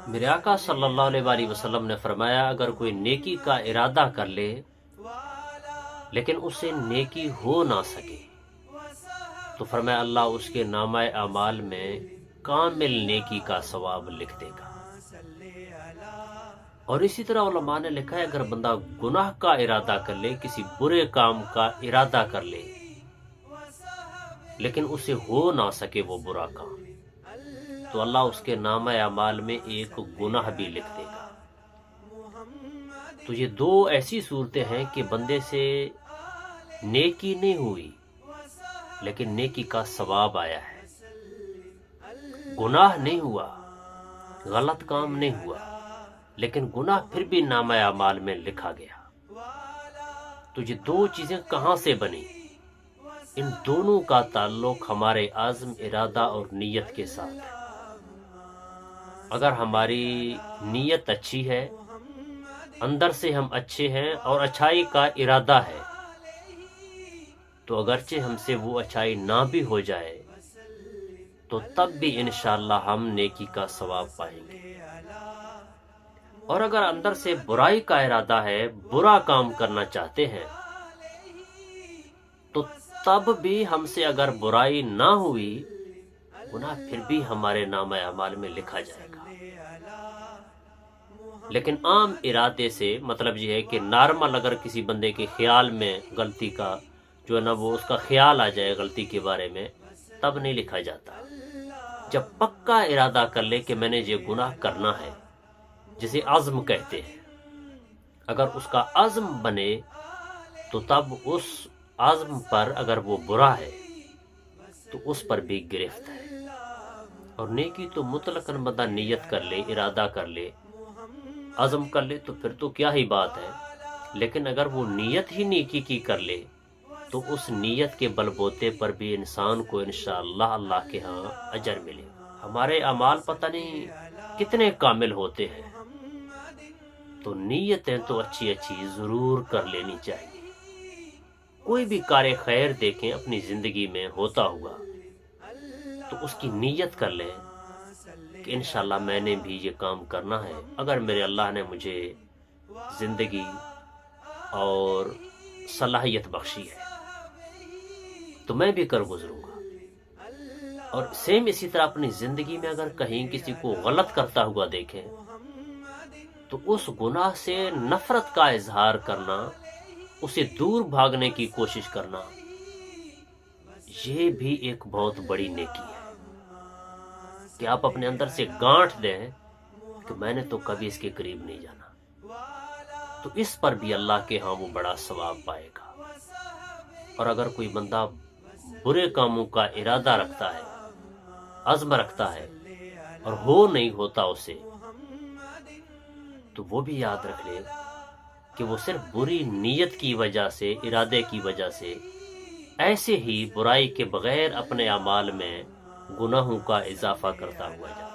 میرے آقا صلی اللہ علیہ وسلم نے فرمایا، اگر کوئی نیکی کا ارادہ کر لے لیکن اسے نیکی ہو نہ سکے تو فرمایا اللہ اس کے نامہ اعمال میں کامل نیکی کا ثواب لکھ دے گا۔ اور اسی طرح علماء نے لکھا ہے، اگر بندہ گناہ کا ارادہ کر لے، کسی برے کام کا ارادہ کر لے لیکن اسے ہو نہ سکے وہ برا کام، تو اللہ اس کے نامہ اعمال میں ایک گناہ بھی لکھ دے گا۔ تو یہ دو ایسی صورتیں ہیں کہ بندے سے نیکی نہیں ہوئی لیکن نیکی کا ثواب آیا ہے، گناہ نہیں ہوا، غلط کام نہیں ہوا لیکن گناہ پھر بھی نامہ اعمال میں لکھا گیا۔ تو یہ دو چیزیں کہاں سے بنی؟ ان دونوں کا تعلق ہمارے عزم، ارادہ اور نیت کے ساتھ ہے۔ اگر ہماری نیت اچھی ہے، اندر سے ہم اچھے ہیں اور اچھائی کا ارادہ ہے، تو اگرچہ ہم سے وہ اچھائی نہ بھی ہو جائے تو تب بھی انشاءاللہ ہم نیکی کا ثواب پائیں گے۔ اور اگر اندر سے برائی کا ارادہ ہے، برا کام کرنا چاہتے ہیں، تو تب بھی ہم سے اگر برائی نہ ہوئی، گناہ پھر بھی ہمارے نامہ اعمال میں لکھا جائے گا۔ لیکن عام ارادے سے مطلب یہ ہے کہ نارمل اگر کسی بندے کے خیال میں غلطی کا جو ہے نا، وہ اس کا خیال آ جائے غلطی کے بارے میں، تب نہیں لکھا جاتا۔ جب پکا ارادہ کر لے کہ میں نے یہ گناہ کرنا ہے، جسے عزم کہتے ہیں، اگر اس کا عزم بنے تو تب اس عزم پر اگر وہ برا ہے تو اس پر بھی گرفت ہے۔ اور نیکی تو مطلقاً بندہ نیت کر لے، ارادہ کر لے، عزم کر لے تو پھر تو کیا ہی بات ہے، لیکن اگر وہ نیت ہی نیکی کی کر لے تو اس نیت کے بل بوتے پر بھی انسان کو انشاءاللہ اللہ کے ہاں اجر ملے۔ ہمارے اعمال پتہ نہیں کتنے کامل ہوتے ہیں، تو نیتیں تو اچھی اچھی ضرور کر لینی چاہیے۔ کوئی بھی کار خیر دیکھیں اپنی زندگی میں ہوتا ہوا تو اس کی نیت کر لیں کہ انشاءاللہ میں نے بھی یہ کام کرنا ہے، اگر میرے اللہ نے مجھے زندگی اور صلاحیت بخشی ہے تو میں بھی کر گزروں گا۔ اور سیم اسی طرح اپنی زندگی میں اگر کہیں کسی کو غلط کرتا ہوا دیکھیں تو اس گناہ سے نفرت کا اظہار کرنا، اسے دور بھاگنے کی کوشش کرنا، یہ بھی ایک بہت بڑی نیکی ہے کہ آپ اپنے اندر سے گانٹھ دیں کہ میں نے تو کبھی اس کے قریب نہیں جانا، تو اس پر بھی اللہ کے ہاں وہ بڑا ثواب پائے گا۔ اور اگر کوئی بندہ برے کاموں کا ارادہ رکھتا ہے، عزم رکھتا ہے اور ہو نہیں ہوتا اسے، تو وہ بھی یاد رکھ لے کہ وہ صرف بری نیت کی وجہ سے، ارادے کی وجہ سے ایسے ہی برائی کے بغیر اپنے اعمال میں گناہوں کا اضافہ کرتا ہوا جاتا ہے۔